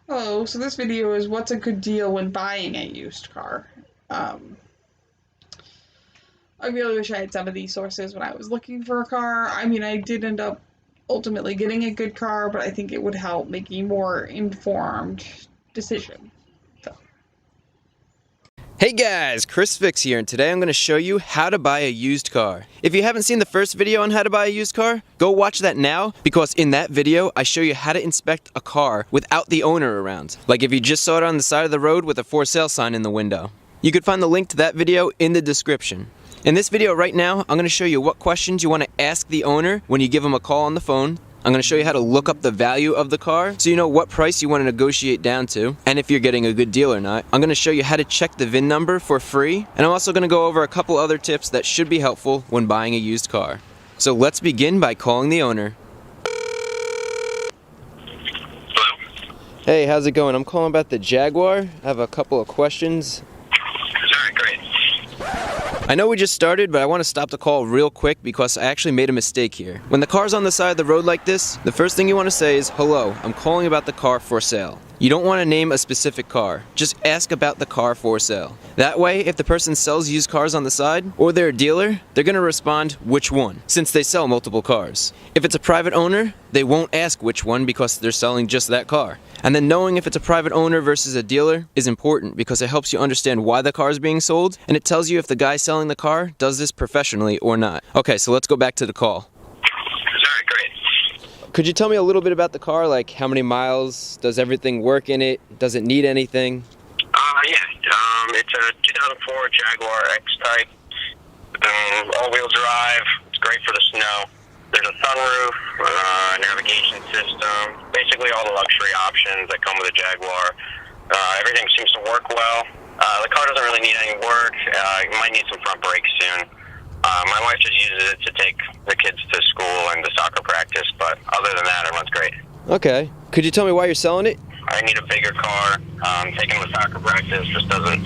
Hello, so this video is what's a good deal when buying a used car. Um, I really wish I had some of these sources when I was looking for a car. I mean, I did end up ultimately getting a good car, but I think it would help making a more informed decision. So, Hey guys, Chris Fix here, and today I'm going to show you how to buy a used car. If you haven't seen the first video on how to buy a used car, go watch that now, because in that video I show you how to inspect a car without the owner around. Like if you just saw it on the side of the road with a for sale sign in the window. You can find the link to that video in the description. In this video right now, I'm going to show you what questions you want to ask the owner when you give him a call on the phone. I'm going to show you how to look up the value of the car so you know what price you want to negotiate down to and if you're getting a good deal or not. I'm going to show you how to check the VIN number for free, and I'm also going to go over a couple other tips that should be helpful when buying a used car. So let's begin by calling the owner. Hello? Hey, how's it going? I'm calling about the Jaguar. I have a couple of questions. Alright, great. I know we just started, but I want to stop the call real quick because I actually made a mistake here. When the car's on the side of the road like this, the first thing you want to say is, "Hello, I'm calling about the car for sale." You don't want to name a specific car. Just ask about the car for sale. That way, if the person sells used cars on the side, or they're a dealer, they're going to respond, "Which one?" since they sell multiple cars. If it's a private owner, they won't ask which one because they're selling just that car. And then knowing if it's a private owner versus a dealer is important because it helps you understand why the car is being sold, and it tells you if the guy selling the car does this professionally or not. Okay, so let's go back to the call. Alright, great. Could you tell me a little bit about the car, like how many miles, does everything work in it, does it need anything? It's a 2004 Jaguar X-Type. All-wheel drive. It's great for the snow. There's a sunroof, navigation system, basically all the luxury options that come with a Jaguar. Everything seems to work well. The car doesn't really need any work. It might need some front brakes soon. My wife just uses it to take the kids to school and to soccer practice, but other than that, it runs great. Okay. Could you tell me why you're selling it? I need a bigger car. Taking the soccer practice just doesn't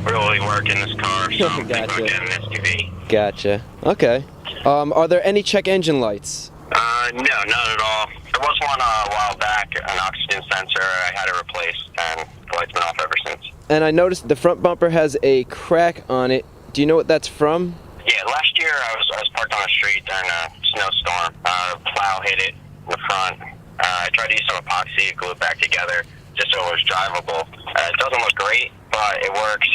really work in this car, so I'm thinking about getting an SUV. Gotcha. Okay. Are there any check engine lights? No, not at all. There was one a while back, an oxygen sensor. I had it replaced, and the light's been off ever since. And I noticed the front bumper has a crack on it. Do you know what that's from? Yeah, last year I was parked on the street during a snowstorm. Plow hit it in the front. I tried to use some epoxy to glue it back together just so it was drivable. It doesn't look great, but it works.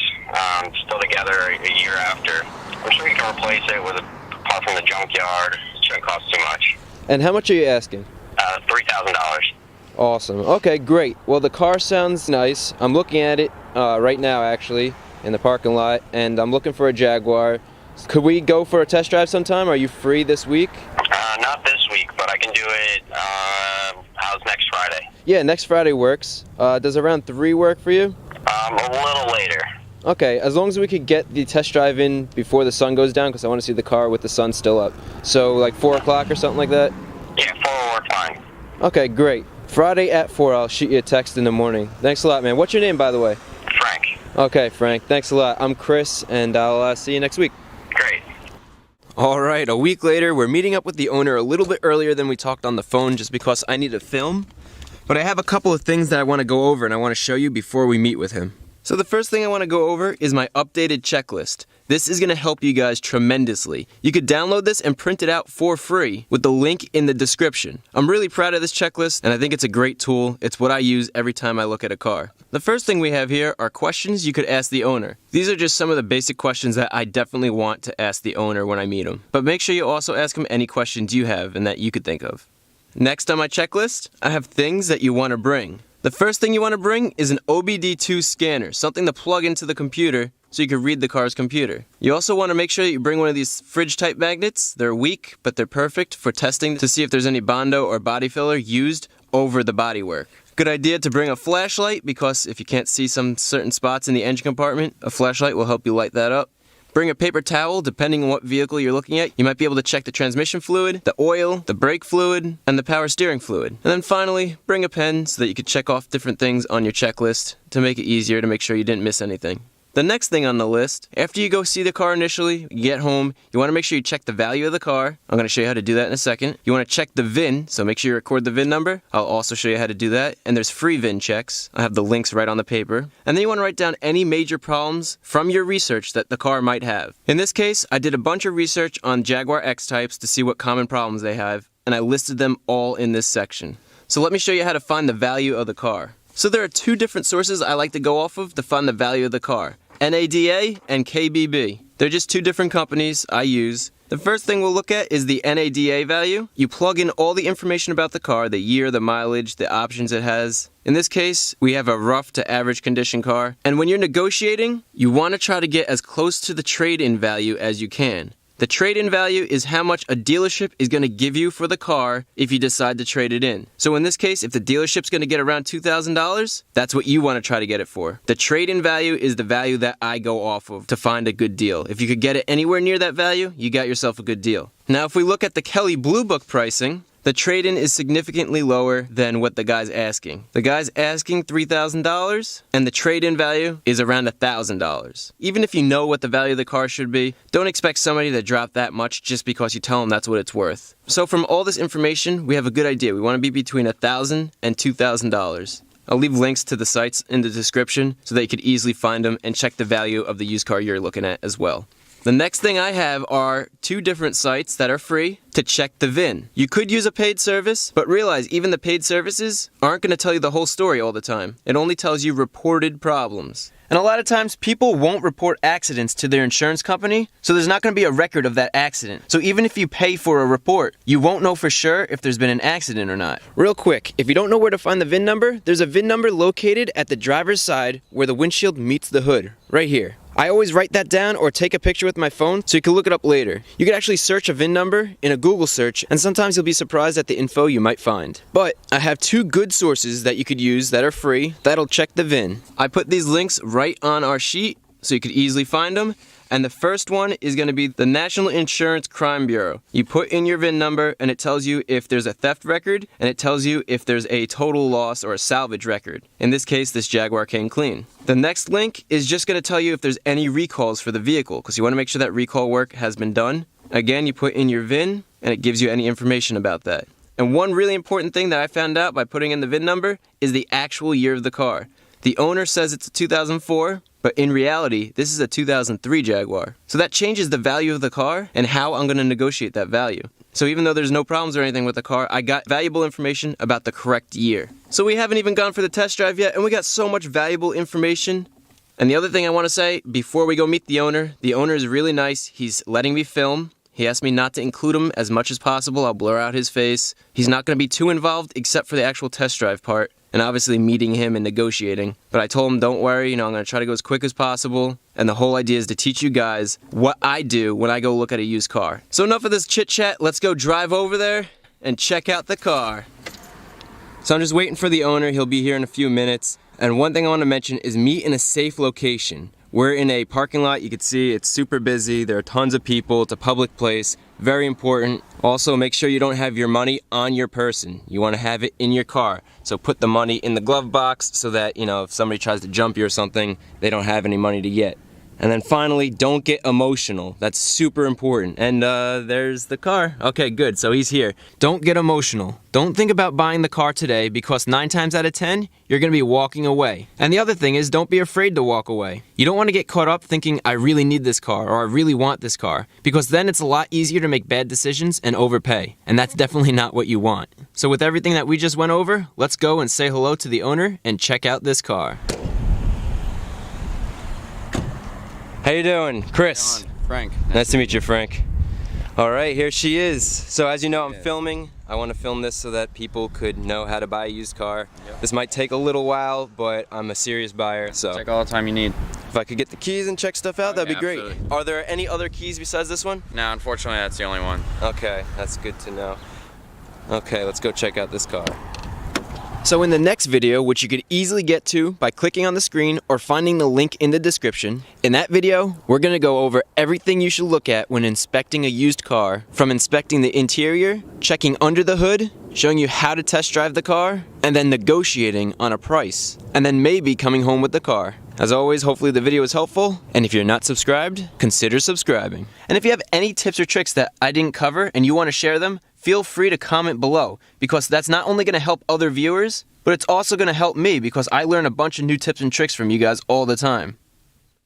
It's still together a year after. I'm sure you can replace it with a part from the junkyard. It shouldn't cost too much. And how much are you asking? $3,000. Awesome. Okay, great. Well, the car sounds nice. I'm looking at it right now, actually, in the parking lot, and I'm looking for a Jaguar. Could we go for a test drive sometime? Are you free this week? Not this week, but I can do it, how's next Friday? Yeah, next Friday works. Does around 3 work for you? A little later. Okay, as long as we could get the test drive in before the sun goes down, because I want to see the car with the sun still up. So, like 4 o'clock or something like that? Yeah, 4 will work fine. Okay, great. Friday at 4, I'll shoot you a text in the morning. Thanks a lot, man. What's your name, by the way? Frank. Okay, Frank. Thanks a lot. I'm Chris, and I'll see you next week. Great. Alright, a week later, we're meeting up with the owner a little bit earlier than we talked on the phone just because I need to film. But I have a couple of things that I want to go over and I want to show you before we meet with him. So the first thing I want to go over is my updated checklist. This is going to help you guys tremendously. You could download this and print it out for free with the link in the description. I'm really proud of this checklist and I think it's a great tool. It's what I use every time I look at a car. The first thing we have here are questions you could ask the owner. These are just some of the basic questions that I definitely want to ask the owner when I meet him. But make sure you also ask him any questions you have and that you could think of. Next on my checklist, I have things that you want to bring. The first thing you want to bring is an OBD2 scanner, something to plug into the computer so you can read the car's computer. You also want to make sure that you bring one of these fridge type magnets. They're weak, but they're perfect for testing to see if there's any Bondo or body filler used over the bodywork. Good idea to bring a flashlight because if you can't see some certain spots in the engine compartment, a flashlight will help you light that up. Bring a paper towel, depending on what vehicle you're looking at. You might be able to check the transmission fluid, the oil, the brake fluid, and the power steering fluid. And then finally, bring a pen so that you can check off different things on your checklist to make it easier to make sure you didn't miss anything. The next thing on the list, after you go see the car initially, you get home, you want to make sure you check the value of the car. I'm going to show you how to do that in a second. You want to check the VIN, so make sure you record the VIN number. I'll also show you how to do that. And there's free VIN checks. I have the links right on the paper. And then you want to write down any major problems from your research that the car might have. In this case, I did a bunch of research on Jaguar X-Types to see what common problems they have, and I listed them all in this section. So let me show you how to find the value of the car. So there are two different sources I like to go off of to find the value of the car. NADA and KBB. They're just two different companies I use. The first thing we'll look at is the NADA value. You plug in all the information about the car, the year, the mileage, the options it has. In this case, we have a rough to average condition car. And when you're negotiating, you want to try to get as close to the trade-in value as you can. The trade-in value is how much a dealership is going to give you for the car if you decide to trade it in. So in this case, if the dealership's going to get around $2,000, that's what you want to try to get it for. The trade-in value is the value that I go off of to find a good deal. If you could get it anywhere near that value, you got yourself a good deal. Now, if we look at the Kelley Blue Book pricing, the trade-in is significantly lower than what the guy's asking. The guy's asking $3,000, and the trade-in value is around $1,000. Even if you know what the value of the car should be, don't expect somebody to drop that much just because you tell them that's what it's worth. So from all this information, we have a good idea. We want to be between $1,000 and $2,000. I'll leave links to the sites in the description so that you could easily find them and check the value of the used car you're looking at as well. The next thing I have are two different sites that are free to check the VIN. You could use a paid service, but realize even the paid services aren't going to tell you the whole story all the time. It only tells you reported problems. And a lot of times people won't report accidents to their insurance company, so there's not going to be a record of that accident. So even if you pay for a report, you won't know for sure if there's been an accident or not. Real quick, if you don't know where to find the VIN number, there's a VIN number located at the driver's side where the windshield meets the hood, right here. I always write that down or take a picture with my phone so you can look it up later. You can actually search a VIN number in a Google search, and sometimes you'll be surprised at the info you might find. But I have two good sources that you could use that are free that'll check the VIN. I put these links right on our sheet so you could easily find them. And the first one is going to be the National Insurance Crime Bureau. You put in your VIN number and it tells you if there's a theft record, and it tells you if there's a total loss or a salvage record. In this case, this Jaguar came clean. The next link is just going to tell you if there's any recalls for the vehicle, because you want to make sure that recall work has been done. Again, you put in your VIN and it gives you any information about that. And one really important thing that I found out by putting in the VIN number is the actual year of the car. The owner says it's a 2004, but in reality, this is a 2003 Jaguar. So that changes the value of the car and how I'm going to negotiate that value. So even though there's no problems or anything with the car, I got valuable information about the correct year. So we haven't even gone for the test drive yet, and we got so much valuable information. And the other thing I want to say, before we go meet the owner is really nice. He's letting me film. He asked me not to include him as much as possible. I'll blur out his face. He's not going to be too involved except for the actual test drive part. And obviously meeting him and negotiating. But I told him, don't worry, I'm going to try to go as quick as possible. And the whole idea is to teach you guys what I do when I go look at a used car. So enough of this chit chat, let's go drive over there and check out the car. So I'm just waiting for the owner, he'll be here in a few minutes. And one thing I want to mention is meet in a safe location. We're in a parking lot, you can see it's super busy, there are tons of people, it's a public place, very important. Also, make sure you don't have your money on your person. You want to have it in your car. So put the money in the glove box so that, if somebody tries to jump you or something, they don't have any money to get. And then finally, don't get emotional. That's super important. And there's the car. Okay, good. So he's here. Don't get emotional. Don't think about buying the car today because 9 times out of 10, you're going to be walking away. And the other thing is, don't be afraid to walk away. You don't want to get caught up thinking, I really need this car or I really want this car, because then it's a lot easier to make bad decisions and overpay. And that's definitely not what you want. So with everything that we just went over, let's go and say hello to the owner and check out this car. How you doing? Chris. Frank. Nice to meet you, Frank. All right, here she is. So as you know, I'm filming. I want to film this so that people could know how to buy a used car. Yep. This might take a little while, but I'm a serious buyer, so take all the time you need. If I could get the keys and check stuff out, that'd be great. Absolutely. Are there any other keys besides this one? No, unfortunately, that's the only one. Okay, that's good to know. Okay, let's go check out this car. So in the next video, which you could easily get to by clicking on the screen or finding the link in the description, in that video, we're going to go over everything you should look at when inspecting a used car, from inspecting the interior, checking under the hood, showing you how to test drive the car, and then negotiating on a price, and then maybe coming home with the car. As always, hopefully the video was helpful, and if you're not subscribed, consider subscribing. And if you have any tips or tricks that I didn't cover and you want to share them, feel free to comment below, because that's not only going to help other viewers, but it's also going to help me because I learn a bunch of new tips and tricks from you guys all the time.